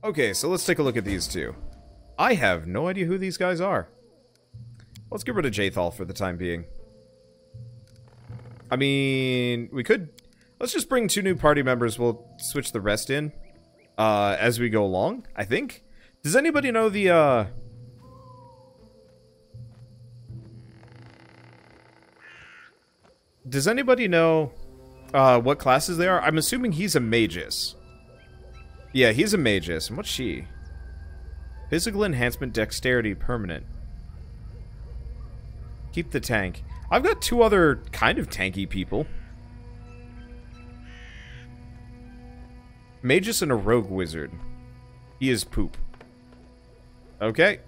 Okay, so let's take a look at these two. I have no idea who these guys are. Let's get rid of Jathal for the time being. I mean, we could... Let's just bring 2 new party members. We'll switch the rest in as we go along, I think. Does anybody know the... Does anybody know what classes they are? I'm assuming he's a magus. Yeah, he's a magus. And what's she? Physical enhancement, dexterity, permanent. Keep the tank. I've got 2 other kind of tanky people. Magus and a rogue wizard. He is poop. Okay.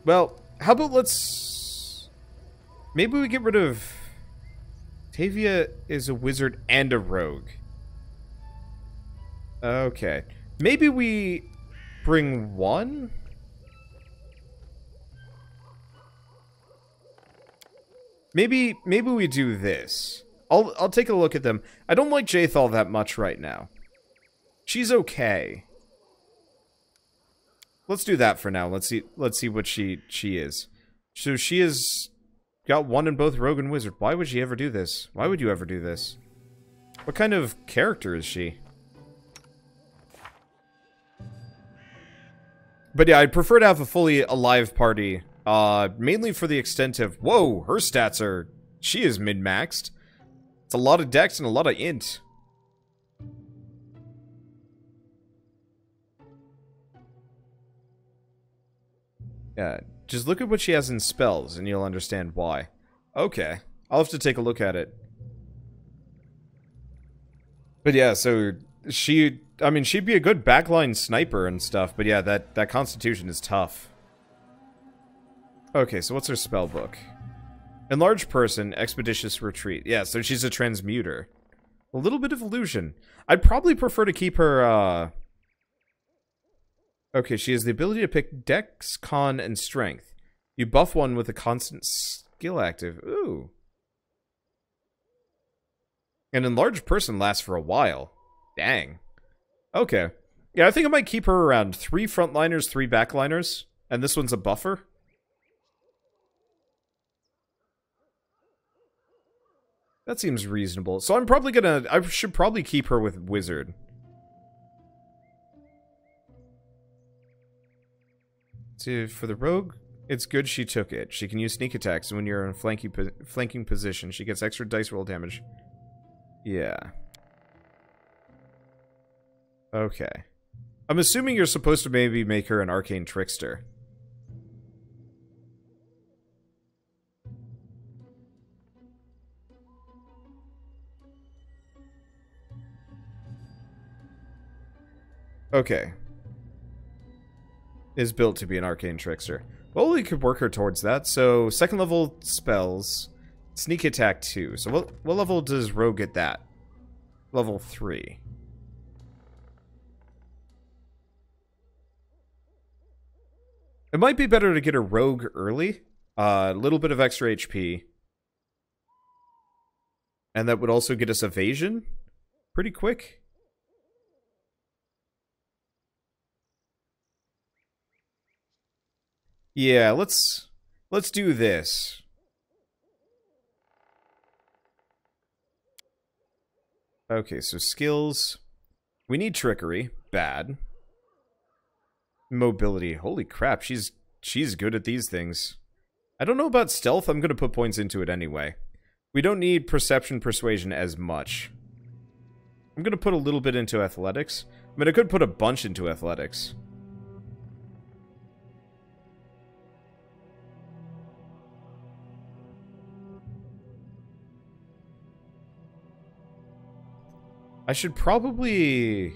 Well, how about let's... Maybe we get rid of... Octavia is a wizard and a rogue. Okay. Maybe we bring 1? Maybe we do this. I'll take a look at them. I don't like Jathal that much right now. She's okay. Let's do that for now. Let's see what she is. So she is got 1 in both rogue and wizard. Why would she ever do this? Why would you ever do this? What kind of character is she? But yeah, I'd prefer to have a fully alive party. Mainly for the extent of, whoa, her stats are, she is min-maxed. It's a lot of dex and a lot of int. Yeah, just look at what she has in spells and you'll understand why. Okay, I'll have to take a look at it. But yeah, so she, I mean, she'd be a good backline sniper and stuff, but yeah, that constitution is tough. Okay, so what's her spell book? Enlarged person, expeditious retreat. Yeah, so she's a transmuter. A little bit of illusion. I'd probably prefer to keep her, Okay, she has the ability to pick dex, con, and strength. You buff one with a constant skill active. Ooh. An enlarged person lasts for a while. Dang. Okay. Yeah, I think I might keep her around 3 frontliners, 3 backliners. And this one's a buffer. That seems reasonable. So I'm probably gonna... I should probably keep her with wizard. So for the rogue, it's good she took it. She can use sneak attacks when you're in a flanking position. She gets extra dice roll damage. Yeah. Okay. I'm assuming you're supposed to maybe make her an arcane trickster. Okay. Is built to be an arcane trickster. Well, we could work her towards that. So, 2nd level spells, sneak attack 2. So, what level does rogue get that? Level 3. It might be better to get a rogue early. A little bit of extra HP. And that would also get us evasion pretty quick. Yeah, let's do this. Okay, so skills. We need trickery. Bad. Mobility. Holy crap, she's good at these things. I don't know about stealth. I'm going to put points into it anyway. We don't need perception, persuasion as much. I'm going to put a little bit into athletics. I mean, I could put a bunch into athletics. I should probably...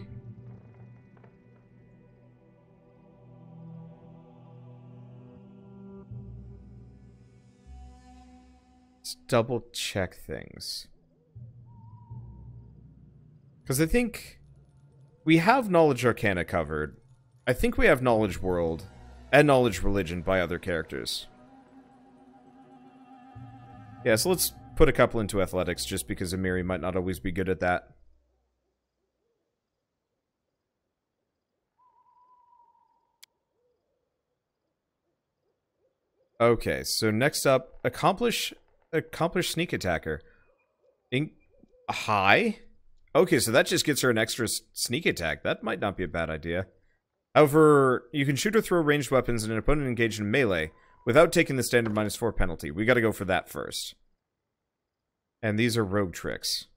Let's double check things. Because I think we have Knowledge Arcana covered. I think we have Knowledge World and Knowledge Religion by other characters. Yeah, so put a couple into athletics just because Amiri might not always be good at that. Okay, so next up, accomplish sneak attacker. High? Okay, so that just gets her an extra sneak attack. That might not be a bad idea. However, you can shoot or throw ranged weapons at an opponent engaged in melee without taking the standard -4 penalty. We gotta go for that first. And these are rogue tricks.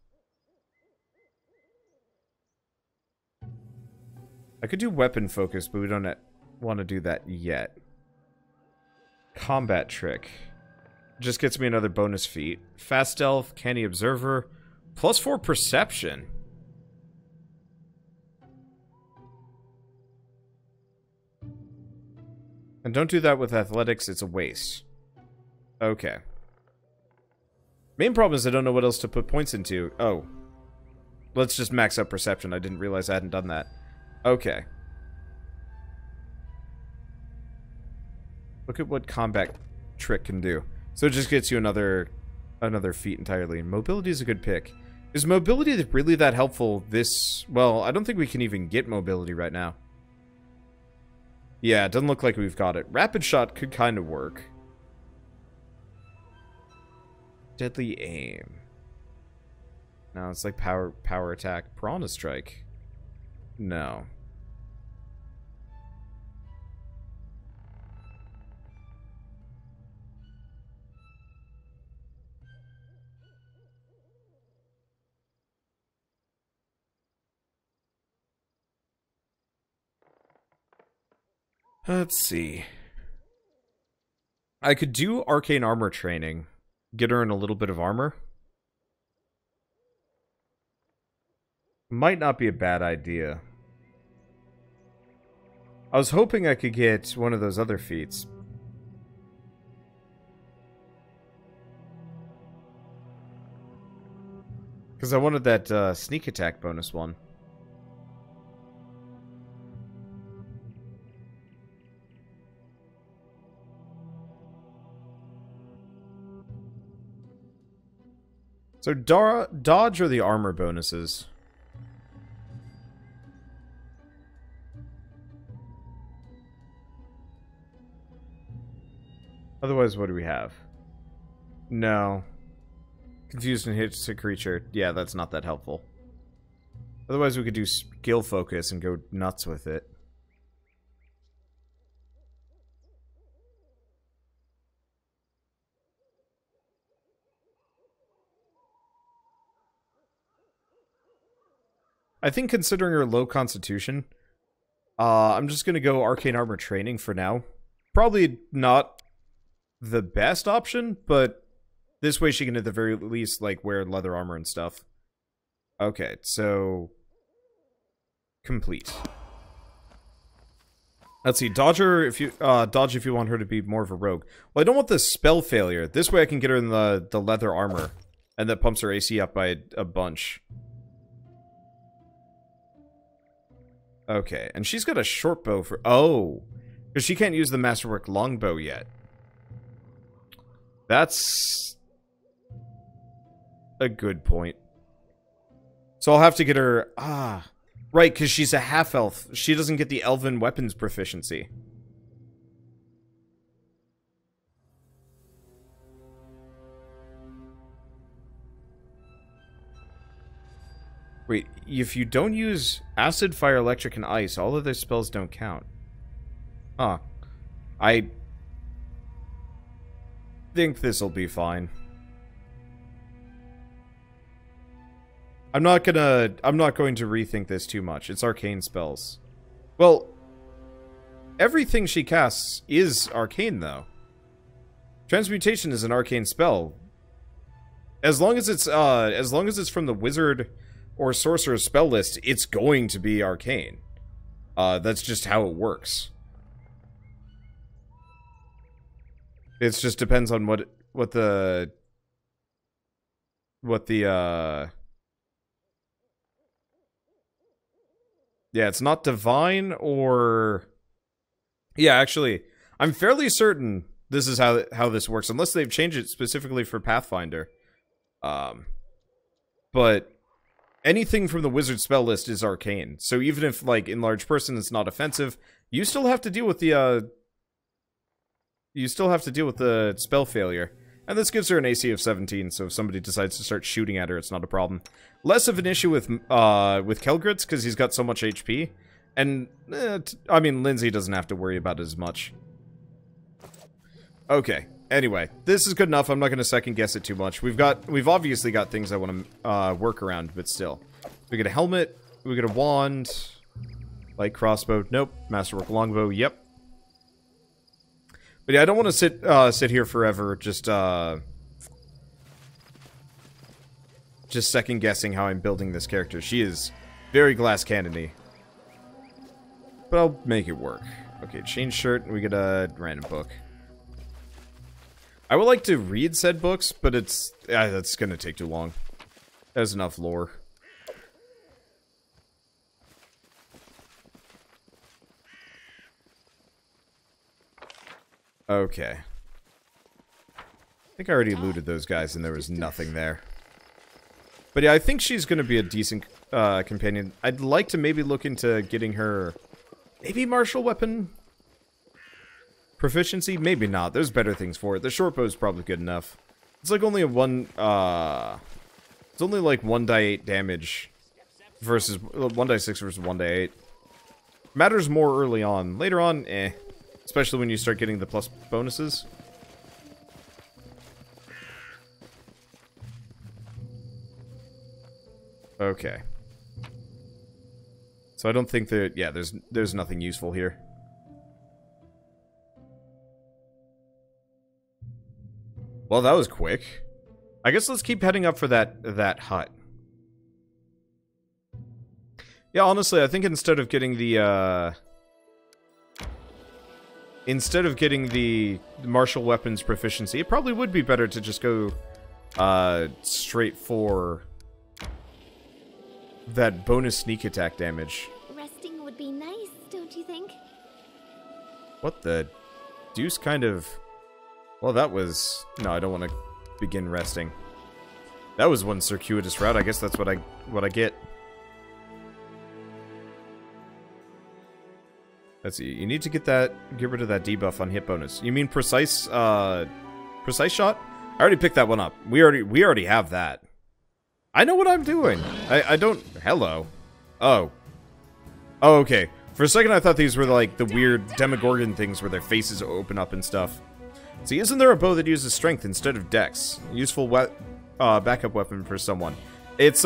I could do weapon focus, but we don't want to do that yet. Combat trick. Just gets me another bonus feat. Fast stealth, canny observer, +4 perception. And don't do that with athletics, it's a waste. Okay. Main problem is I don't know what else to put points into. Oh. Let's just max up perception. I didn't realize I hadn't done that. Okay. Look at what combat trick can do. So it just gets you another feat entirely. Mobility is a good pick. Is mobility really that helpful this... Well, I don't think we can even get mobility right now. Yeah, it doesn't look like we've got it. Rapid shot could kind of work. Deadly aim. No, it's like power attack. Piranha strike. No. Let's see. I could do arcane armor training. Get her in a little bit of armor. Might not be a bad idea. I was hoping I could get one of those other feats. Because I wanted that sneak attack bonus one. So, dodge or the armor bonuses? Otherwise, what do we have? No. Confused and hits a creature. Yeah, that's not that helpful. Otherwise, we could do skill focus and go nuts with it. I think considering her low constitution, I'm just going to go arcane armor training for now. Probably not the best option, but this way she can at the very least like wear leather armor and stuff. Okay, so complete. Let's see, dodge if you want her to be more of a rogue. Well, I don't want the spell failure. This way I can get her in the leather armor, and that pumps her AC up by a bunch. Okay, and she's got a short bow for... Oh! Because she can't use the Masterwork longbow yet. That's... a good point. So I'll have to get her... Ah! Right, because she's a half-elf. She doesn't get the elven weapons proficiency. Wait, if you don't use acid, fire, electric, and ice, all of their spells don't count. Huh. I think this'll be fine. I'm not going to rethink this too much. It's arcane spells. Well, everything she casts is arcane, though. Transmutation is an arcane spell. As long as it's from the wizard or sorcerer's spell list, it's going to be arcane. That's just how it works. It just depends on what the yeah, it's not divine or... Yeah, actually, I'm fairly certain this is how this works, unless they've changed it specifically for Pathfinder. But anything from the wizard spell list is arcane. So even if, like, enlarged person is not offensive, you still have to deal with the, spell failure. And this gives her an AC of 17, so if somebody decides to start shooting at her, it's not a problem. Less of an issue with Kelgritz, because he's got so much HP. And, I mean, Lindsay doesn't have to worry about it as much. Okay, anyway, this is good enough. I'm not going to second guess it too much. We've obviously got things I want to work around, but still. We get a helmet, we get a wand, light crossbow, nope, masterwork longbow, yep. But yeah, I don't want to sit here forever, just second guessing how I'm building this character. She is very glass cannon-y. But I'll make it work. Okay, change shirt, and we get a random book. I would like to read said books, but that's gonna take too long. There's enough lore. Okay. I think I already looted those guys and there was nothing there. But yeah, I think she's gonna be a decent companion. I'd like to maybe look into getting her maybe martial weapon proficiency? Maybe not. There's better things for it. The short bow is probably good enough. It's like only a it's only like 1d8 damage versus 1d6 versus 1d8. Matters more early on. Later on, eh. Especially when you start getting the plus bonuses. Okay. So I don't think that, yeah, there's nothing useful here. Well, that was quick. I guess let's keep heading up for that hut. Yeah, honestly, I think instead of getting the martial weapons proficiency, it probably would be better to just go straight for that bonus sneak attack damage. Resting would be nice, don't you think? What the deuce kind of... Well, that was... No, I don't want to begin resting. That was one circuitous route. I guess that's what I get. Let's see. You need to get rid of that debuff on hit bonus. You mean precise shot? I already picked that one up. We already have that. I know what I'm doing. I don't... Hello. Oh. Oh, okay. For a second, I thought these were like the weird Demogorgon things where their faces open up and stuff. See, isn't there a bow that uses strength instead of dex? Useful backup weapon for someone. It's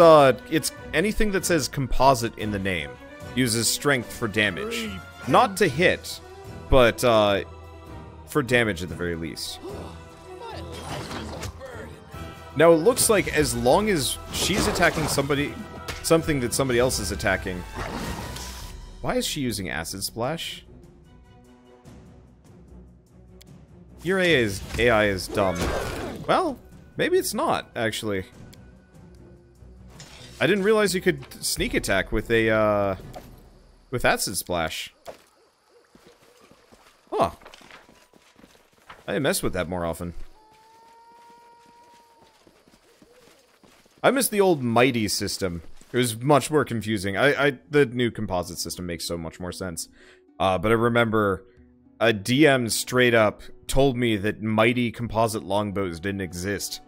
anything that says composite in the name. Uses strength for damage. Not to hit, but for damage at the very least. Now, it looks like as long as she's attacking something that somebody else is attacking... Why is she using Acid Splash? Your AI is dumb. Well, maybe it's not, actually. I didn't realize you could sneak attack with a, with Acid Splash. Huh. I mess with that more often. I miss the old Mighty system. It was much more confusing. The new composite system makes so much more sense. But I remember a DM straight up told me that Mighty composite longbows didn't exist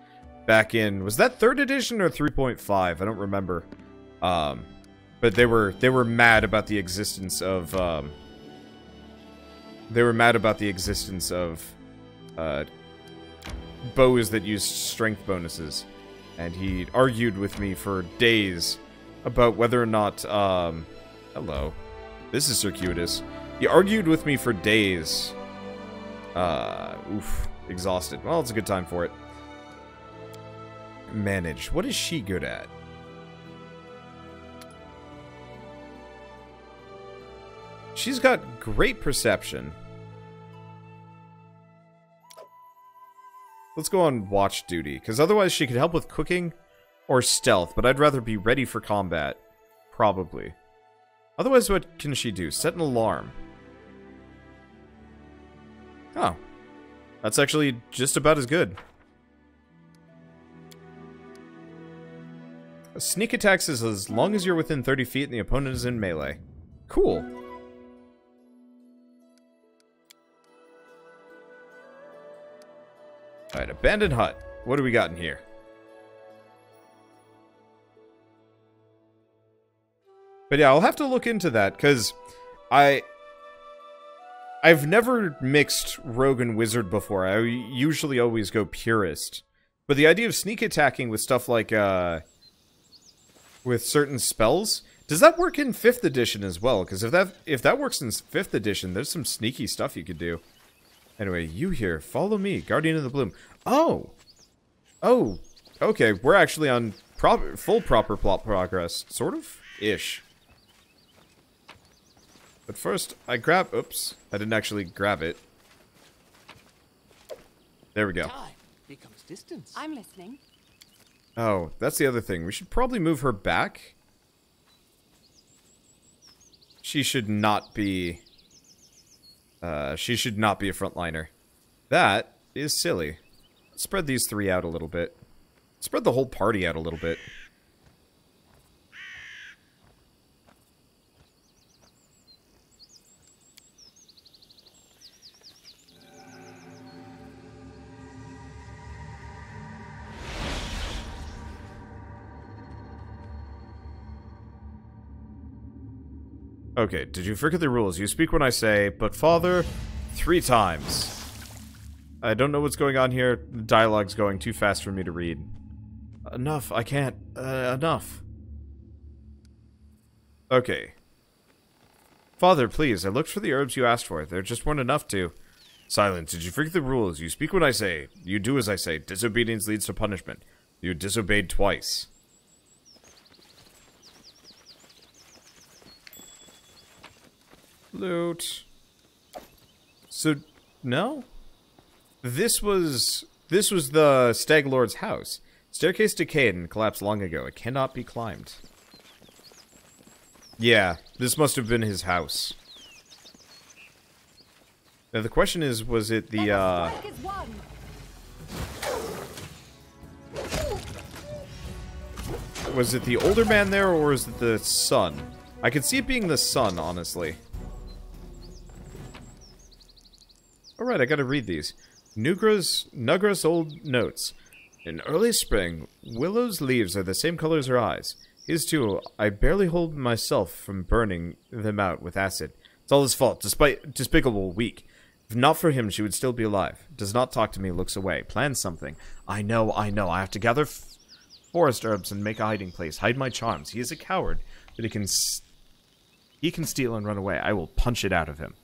back in... Was that 3rd edition or 3.5? I don't remember. But they were mad about the existence of... bows that used strength bonuses. And he argued with me for days about whether or not, hello. This is circuitous. He argued with me for days. Oof. Exhausted. Well, it's a good time for it. Manage. What is she good at? She's got great perception. Let's go on watch duty, because otherwise she could help with cooking or stealth, but I'd rather be ready for combat. Probably. Otherwise, what can she do? Set an alarm. Oh. That's actually just about as good. Sneak attacks is as long as you're within 30 feet and the opponent is in melee. Cool. Alright, abandoned hut. What do we got in here? But yeah, I'll have to look into that, because I've never mixed rogue and wizard before. I usually always go purist. But the idea of sneak attacking with stuff like, with certain spells, does that work in 5th edition as well? Because if that works in 5th edition, there's some sneaky stuff you could do. Anyway, you here. Follow me, Guardian of the Bloom. Oh! Oh, okay. We're actually on full proper plot progress. Sort of? Ish. But first, I grab... Oops. I didn't actually grab it. There we go. Time becomes distance. I'm listening. Oh, that's the other thing. We should probably move her back. She should not be... she should not be a frontliner. That is silly. Let's spread these 3 out a little bit. Spread the whole party out a little bit. Okay, did you forget the rules? You speak when I say, but father, 3 times. I don't know what's going on here. The dialogue's going too fast for me to read. Enough, I can't. Enough. Okay. Father, please, I looked for the herbs you asked for. There just weren't enough to... Silence, did you forget the rules? You speak when I say. You do as I say. Disobedience leads to punishment. You disobeyed twice. Loot. So, no? This was the Stag Lord's house. Staircase decayed and collapsed long ago. It cannot be climbed. Yeah, this must have been his house. Now the question is, was it the, was it the older man there, or was it the son? I could see it being the son, honestly. Alright, I gotta read these. Nugra's old notes. In early spring, Willow's leaves are the same color as her eyes. His too, I barely hold myself from burning them out with acid. It's all his fault, despite despicable weak. If not for him, she would still be alive. Does not talk to me, looks away. Plans something. I know. I have to gather forest herbs and make a hiding place. Hide my charms. He is a coward, but he can steal and run away. I will punch it out of him.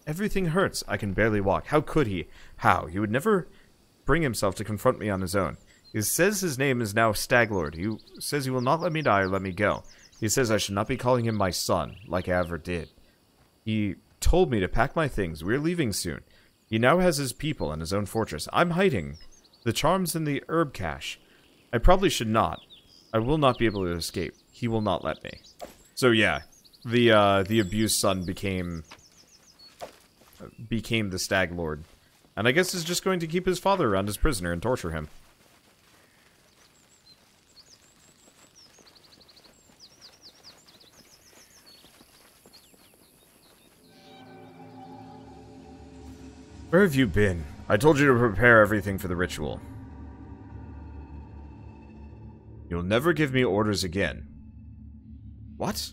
Everything hurts. I can barely walk. How could he? How? He would never bring himself to confront me on his own. He says his name is now Stag Lord. He says he will not let me die or let me go. He says I should not be calling him my son, like I ever did. He told me to pack my things. We're leaving soon. He now has his people and his own fortress. I'm hiding the charms in the herb cache. I probably should not. I will not be able to escape. He will not let me. So yeah, the abused son became the Stag Lord. And I guess is just going to keep his father around as prisoner and torture him. Where have you been? I told you to prepare everything for the ritual. You'll never give me orders again. What?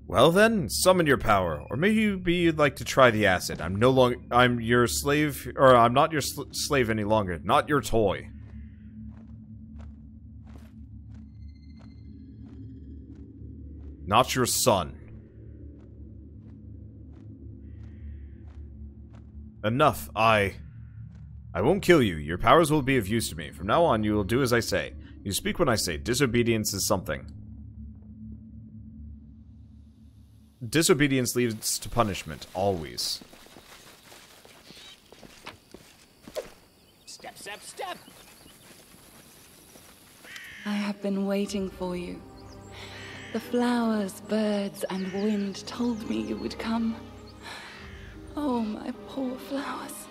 Well then, summon your power, or maybe you'd like to try the acid. I'm your slave, or I'm not your slave any longer, not your toy. Not your son. Enough, I won't kill you. Your powers will be of use to me. From now on, you will do as I say. You speak when I say. Disobedience is something. Disobedience leads to punishment, always. Step, step, step! I have been waiting for you. The flowers, birds, and wind told me you would come. Oh, my poor flowers.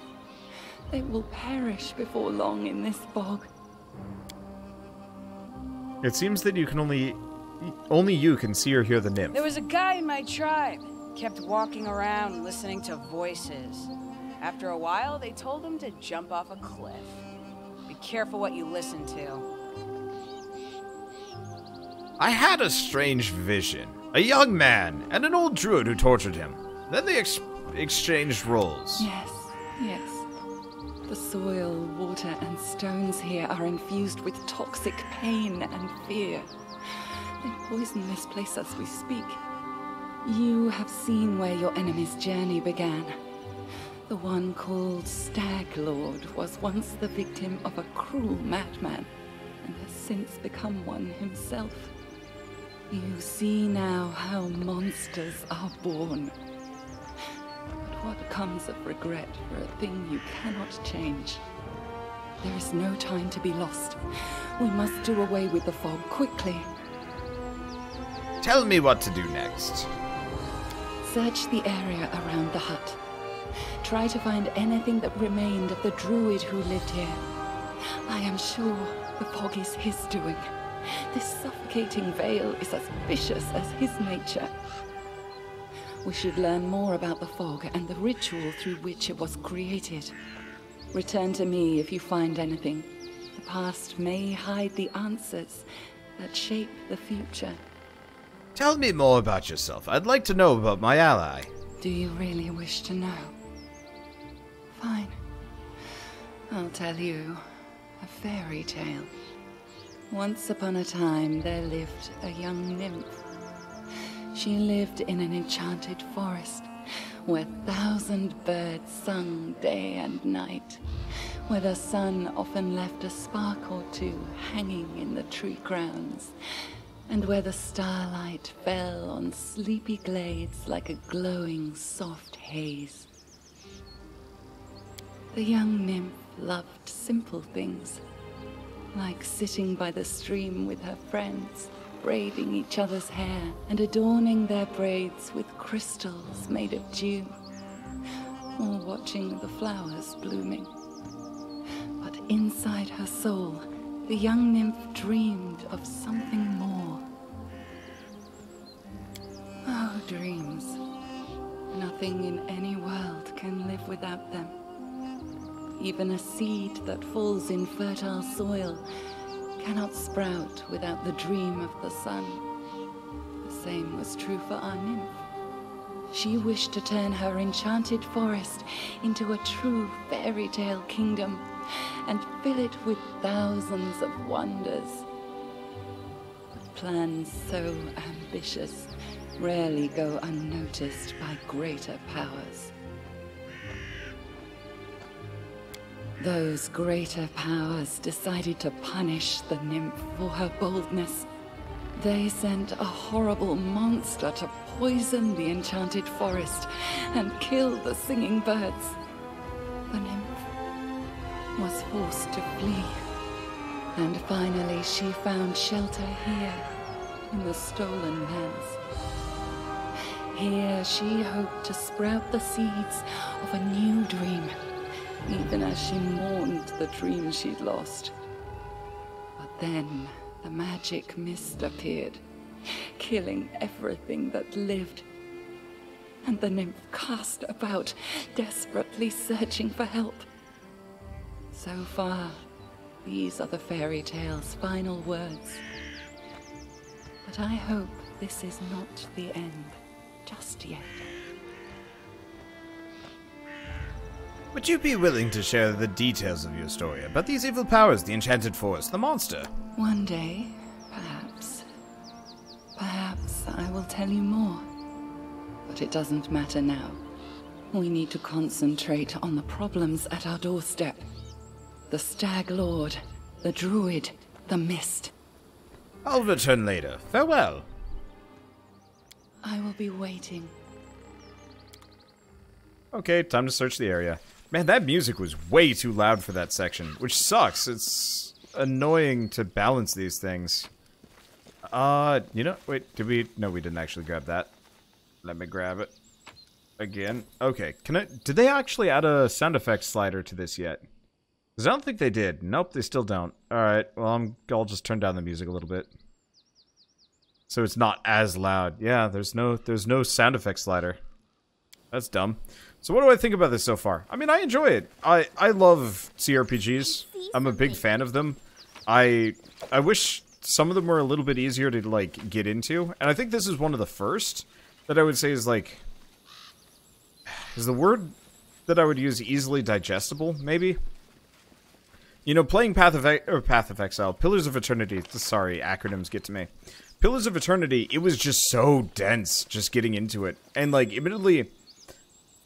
They will perish before long in this bog. It seems that you can only you can see or hear the nymph. There was a guy in my tribe. Kept walking around listening to voices. After a while, they told him to jump off a cliff. Be careful what you listen to. I had a strange vision. A young man and an old druid who tortured him. Then they exchanged roles. Yes, yes. The soil, water, and stones here are infused with toxic pain and fear. They poison this place as we speak. You have seen where your enemy's journey began. The one called Stag Lord was once the victim of a cruel madman, and has since become one himself. You see now how monsters are born. But what comes of regret for a thing you cannot change? There is no time to be lost. We must do away with the fog quickly. Tell me what to do next. Search the area around the hut. Try to find anything that remained of the druid who lived here. I am sure the fog is his doing. This suffocating veil is as vicious as his nature. We should learn more about the fog and the ritual through which it was created. Return to me if you find anything. The past may hide the answers that shape the future. Tell me more about yourself. I'd like to know about my ally. Do you really wish to know? Fine. I'll tell you a fairy tale. Once upon a time, there lived a young nymph. She lived in an enchanted forest, where 1,000 birds sung day and night, where the sun often left a spark or two hanging in the tree crowns, and where the starlight fell on sleepy glades like a glowing, soft haze. The young nymph loved simple things, like sitting by the stream with her friends, braiding each other's hair and adorning their braids with crystals made of dew, or watching the flowers blooming. But inside her soul, the young nymph dreamed of something more. Oh, dreams. Nothing in any world can live without them. Even a seed that falls in fertile soil cannot sprout without the dream of the sun. The same was true for our nymph. She wished to turn her enchanted forest into a true fairy tale kingdom and fill it with thousands of wonders. But plans so ambitious rarely go unnoticed by greater powers. Those greater powers decided to punish the nymph for her boldness. They sent a horrible monster to poison the enchanted forest and kill the singing birds. The nymph was forced to flee, and finally she found shelter here in the stolen lands. Here she hoped to sprout the seeds of a new dream, even as she mourned the dream she'd lost. But then the magic mist appeared, killing everything that lived. And the nymph cast about, desperately searching for help. So far, these are the fairy tale's final words. But I hope this is not the end just yet. Would you be willing to share the details of your story about these evil powers, the enchanted forest, the monster? One day, perhaps. Perhaps I will tell you more. But it doesn't matter now. We need to concentrate on the problems at our doorstep. The Stag Lord, the Druid, the Mist. I'll return later. Farewell. I will be waiting. Okay, time to search the area. Man, that music was way too loud for that section, which sucks. It's annoying to balance these things. You know, wait, did we? No, we didn't actually grab that. Let me grab it. again. Okay, did they actually add a sound effects slider to this yet? Because I don't think they did. Nope, they still don't. Alright, well, I'll just turn down the music a little bit. So it's not as loud. Yeah, there's no sound effects slider. That's dumb. So what do I think about this so far? I mean, I enjoy it. I love CRPGs. I'm a big fan of them. I wish some of them were a little bit easier to, like, get into. And I think this is one of the first that I would say is, like... Is the word that I would use easily digestible, maybe? You know, playing Path of Exile, Pillars of Eternity... Sorry, acronyms get to me. Pillars of Eternity, it was just so dense just getting into it. And, like, admittedly...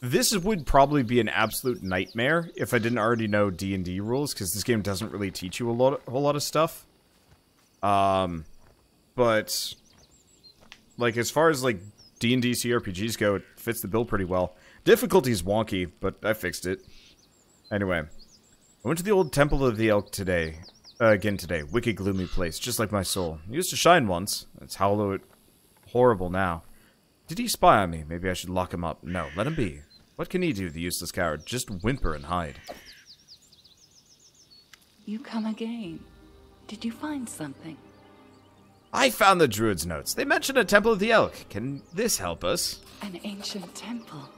This would probably be an absolute nightmare if I didn't already know D&D rules, because this game doesn't really teach you a whole lot of stuff. But, like, as far as, like, D&D CRPGs go, it fits the bill pretty well. Difficulty's wonky, but I fixed it. Anyway, I went to the old Temple of the Elk today. Again today. Wicked, gloomy place, just like my soul. It used to shine once. It's horrible now. Did he spy on me? Maybe I should lock him up. No, let him be. What can he do, the useless coward? Just whimper and hide. You come again. Did you find something? I found the druid's notes. They mention a Temple of the Elk. Can this help us? An ancient temple.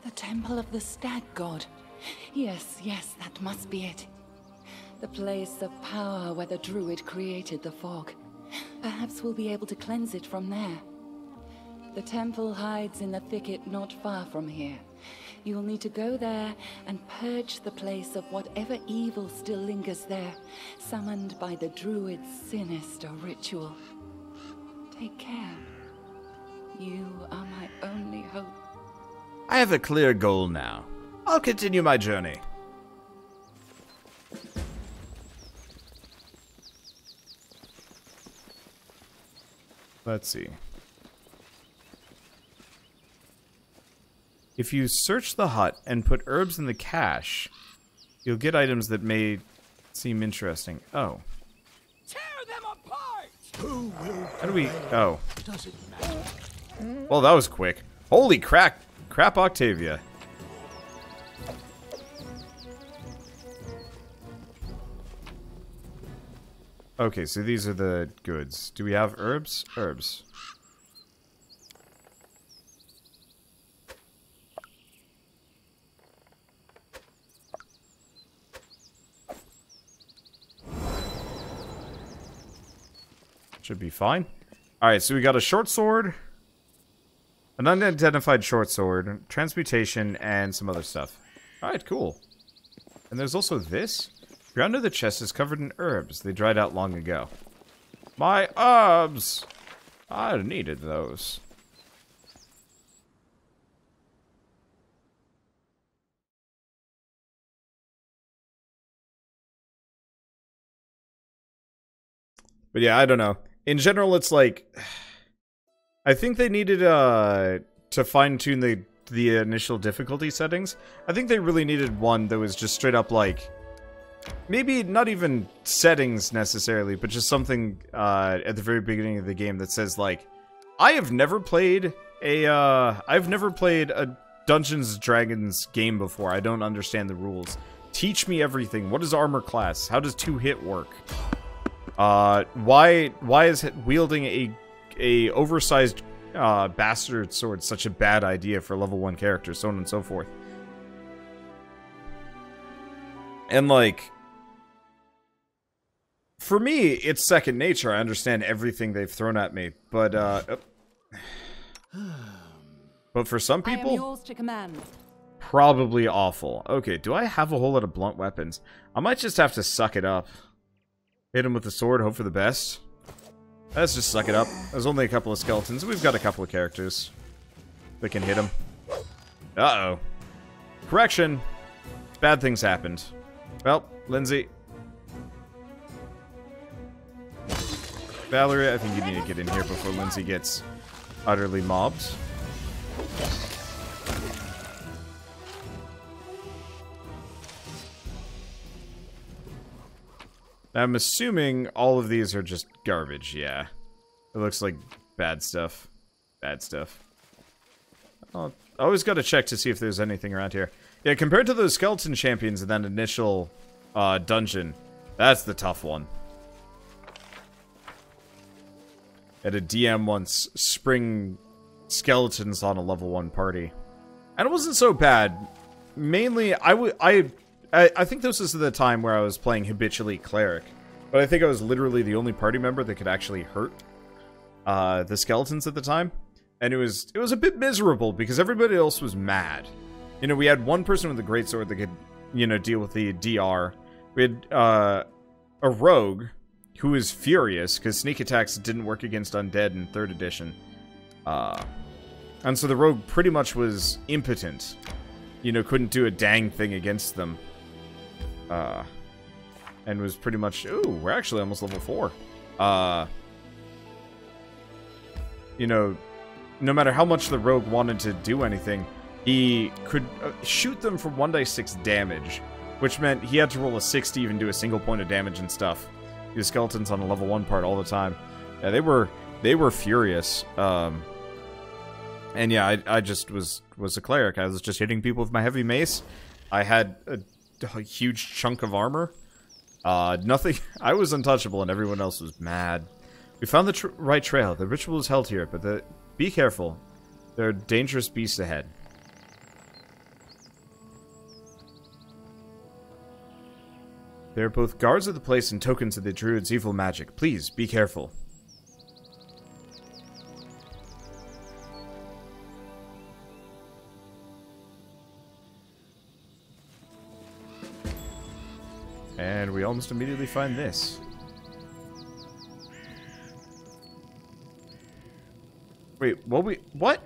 The temple of the Stag god. Yes, that must be it. The place of power where the druid created the fog. Perhaps we'll be able to cleanse it from there. The temple hides in the thicket not far from here. You'll need to go there and purge the place of whatever evil still lingers there, summoned by the druid's sinister ritual. Take care. You are my only hope. I have a clear goal now. I'll continue my journey. Let's see. If you search the hut and put herbs in the cache, you'll get items that may seem interesting. Oh. Tear them apart! How do we... Oh. Does it matter? Well, that was quick. Holy crap, Octavia. Okay, so these are the goods. Do we have herbs? Herbs. Should be fine. Alright, so we got a short sword, an unidentified short sword, transmutation, and some other stuff. Alright, cool. And there's also this. Ground of the chest is covered in herbs. They dried out long ago. My herbs! I needed those. But yeah, I don't know. In general, it's like... I think they needed to fine-tune the initial difficulty settings. I think they really needed one that was just straight up like... Maybe not even settings necessarily, but just something at the very beginning of the game that says like... I've never played a Dungeons & Dragons game before. I don't understand the rules. Teach me everything. What is armor class? How does 2-hit work? Why is wielding a oversized bastard sword such a bad idea for level 1 characters, so on and so forth. And like, for me, it's second nature. I understand everything they've thrown at me, but for some people, I am yours to command. probably awful. Okay, do I have a whole lot of blunt weapons? I might just have to suck it up. Hit him with the sword, hope for the best. Let's just suck it up. There's only a couple of skeletons. We've got a couple of characters that can hit him. Uh-oh. Correction. Bad things happened. Well, Lindsay. Valerie, I think you need to get in here before Lindsay gets utterly mobbed. I'm assuming all of these are just garbage, yeah. It looks like bad stuff. Bad stuff. I'll always got to check to see if there's anything around here. Yeah, compared to those skeleton champions in that initial dungeon, that's the tough one. At a DM once spring skeletons on a level 1 party. And it wasn't so bad. Mainly, I think this was the time where I was playing habitually cleric. But I think I was literally the only party member that could actually hurt the skeletons at the time. And it was a bit miserable because everybody else was mad. You know, we had one person with a greatsword that could, you know, deal with the DR. We had a rogue who was furious because sneak attacks didn't work against undead in 3rd edition. And so the rogue pretty much was impotent. You know, couldn't do a dang thing against them. And was pretty much... Ooh, we're actually almost level 4. You know, no matter how much the rogue wanted to do anything, he could shoot them for 1d6 damage, which meant he had to roll a 6 to even do a single point of damage and stuff. The skeletons on the level 1 part all the time. Yeah, they were furious. And yeah, I just was a cleric. I was just hitting people with my heavy mace. I had a huge chunk of armor. Nothing. I was untouchable, and everyone else was mad. We found the right trail. The ritual is held here, but be careful. There are dangerous beasts ahead. They are both guards of the place and tokens of the druid's evil magic. Please, be careful. And we almost immediately find this. Wait, what?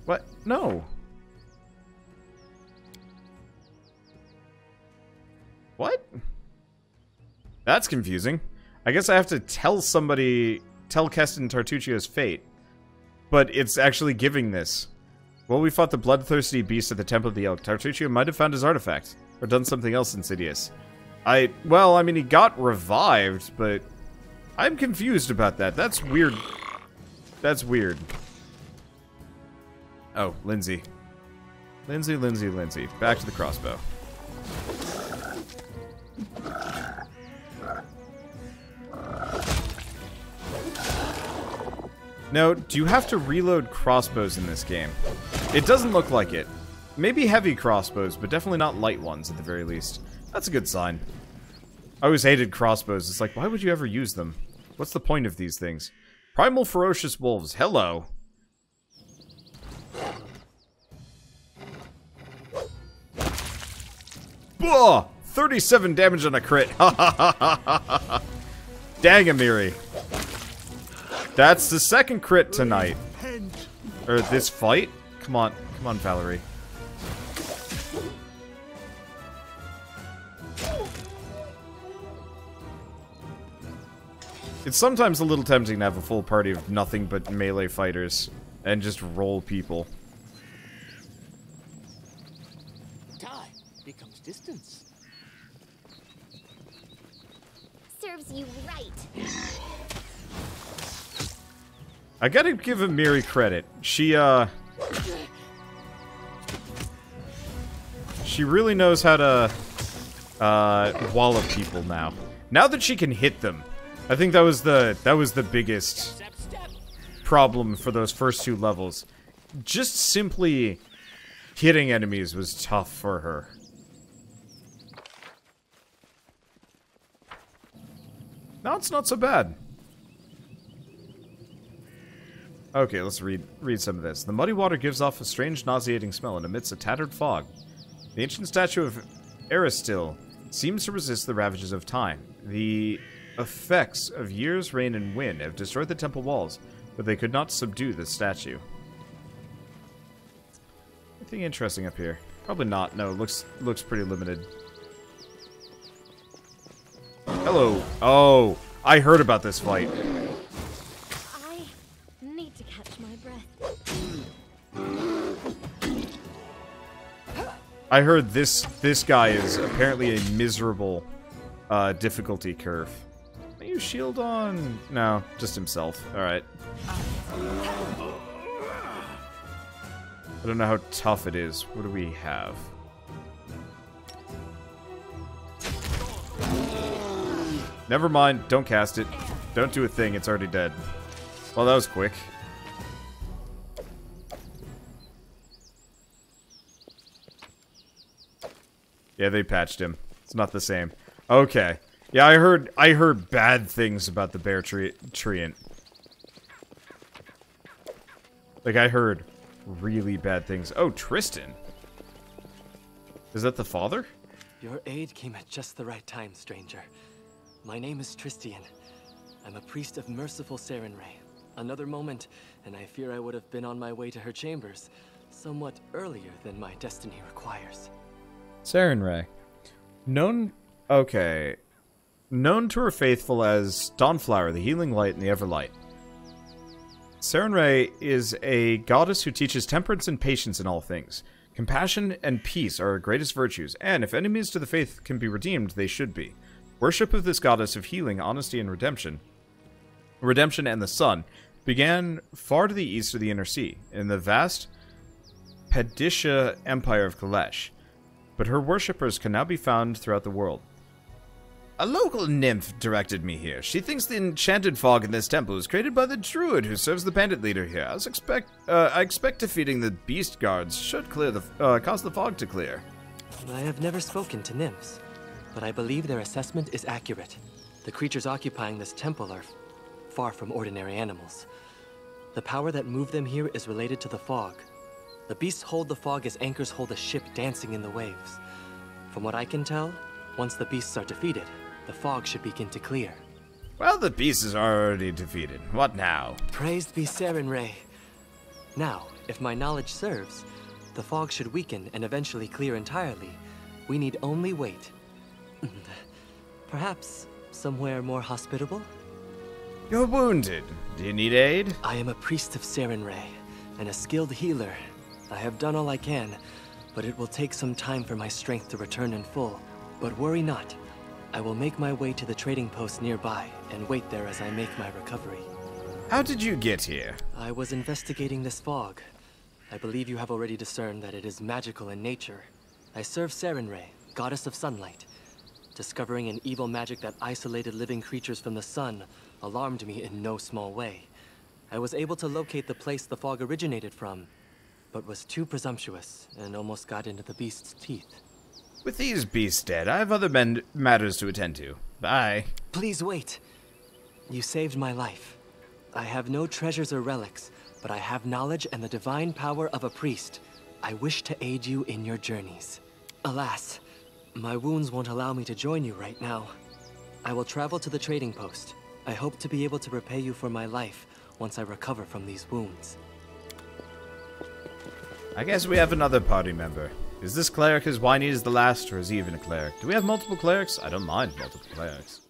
What? No. What? That's confusing. I guess I have to tell somebody, tell Keston Tartuccio's fate. But it's actually giving this. Well, we fought the bloodthirsty beast at the Temple of the Elk. Tartuccio might have found his artifact. Or done something else insidious. Well, I mean, he got revived, but I'm confused about that. That's weird. That's weird. Oh, Lindsay. Lindsay. Back to the crossbow. Now, do you have to reload crossbows in this game? It doesn't look like it. Maybe heavy crossbows, but definitely not light ones at the very least. That's a good sign. I always hated crossbows. It's like, why would you ever use them? What's the point of these things? Primal ferocious wolves. Hello. Bah! 37 damage on a crit. Dangamiri. That's the second crit tonight. Or this fight? Come on, Valerie. It's sometimes a little tempting to have a full party of nothing but melee fighters and just roll people. Time becomes distance. Serves you right. I gotta give Amiri credit. She really knows how to wallop people now. Now that she can hit them. I think that was the biggest problem for those first 2 levels. Just simply hitting enemies was tough for her. Now it's not so bad. Okay, let's read some of this. The muddy water gives off a strange nauseating smell and emits a tattered fog. The ancient statue of Aristil seems to resist the ravages of time. The effects of years, rain, and wind have destroyed the temple walls, but they could not subdue the statue. Anything interesting up here? Probably not. No, looks pretty limited. Hello. Oh, I heard about this fight. I need to catch my breath. I heard this guy is apparently a miserable difficulty curve. You shield on... No, just himself. Alright. I don't know how tough it is. What do we have? Never mind. Don't cast it. Don't do a thing. It's already dead. Well, that was quick. Yeah, they patched him. It's not the same. Okay. Yeah, I heard bad things about the bear treant. Like, I heard really bad things. Oh, Tristan. Is that the father? Your aid came at just the right time, stranger. My name is Tristan. I'm a priest of merciful Sarenrae. Another moment, and I fear I would have been on my way to her chambers, somewhat earlier than my destiny requires. Sarenrae. Okay. Known to her faithful as Dawnflower, the Healing Light, and the Everlight. Sarenrae is a goddess who teaches temperance and patience in all things. Compassion and peace are her greatest virtues, and if enemies to the faith can be redeemed, they should be. Worship of this goddess of healing, honesty, and redemption and the sun, began far to the east of the Inner Sea, in the vast Padisha Empire of Kalesh, but her worshippers can now be found throughout the world. A local nymph directed me here. She thinks the enchanted fog in this temple was created by the druid who serves the bandit leader here. I expect defeating the beast guards should clear the cause the fog to clear. I have never spoken to nymphs, but I believe their assessment is accurate. The creatures occupying this temple are far from ordinary animals. The power that moved them here is related to the fog. The beasts hold the fog as anchors hold a ship dancing in the waves. From what I can tell, once the beasts are defeated, the fog should begin to clear. Well, the beasts are already defeated. What now? Praised be Sarenrae. Now, if my knowledge serves, the fog should weaken and eventually clear entirely. We need only wait. Perhaps somewhere more hospitable? You're wounded. Do you need aid? I am a priest of Sarenrae, and a skilled healer. I have done all I can, but it will take some time for my strength to return in full. But worry not. I will make my way to the trading post nearby, and wait there as I make my recovery. How did you get here? I was investigating this fog. I believe you have already discerned that it is magical in nature. I serve Sarenrae, goddess of sunlight. Discovering an evil magic that isolated living creatures from the sun alarmed me in no small way. I was able to locate the place the fog originated from, but was too presumptuous and almost got into the beast's teeth. With these beasts dead, I have other matters to attend to. Bye. Please wait. You saved my life. I have no treasures or relics, but I have knowledge and the divine power of a priest. I wish to aid you in your journeys. Alas, my wounds won't allow me to join you right now. I will travel to the trading post. I hope to be able to repay you for my life once I recover from these wounds. I guess we have another party member. Is this cleric as whiny as the last, or is he even a cleric? Do we have multiple clerics? I don't mind multiple clerics.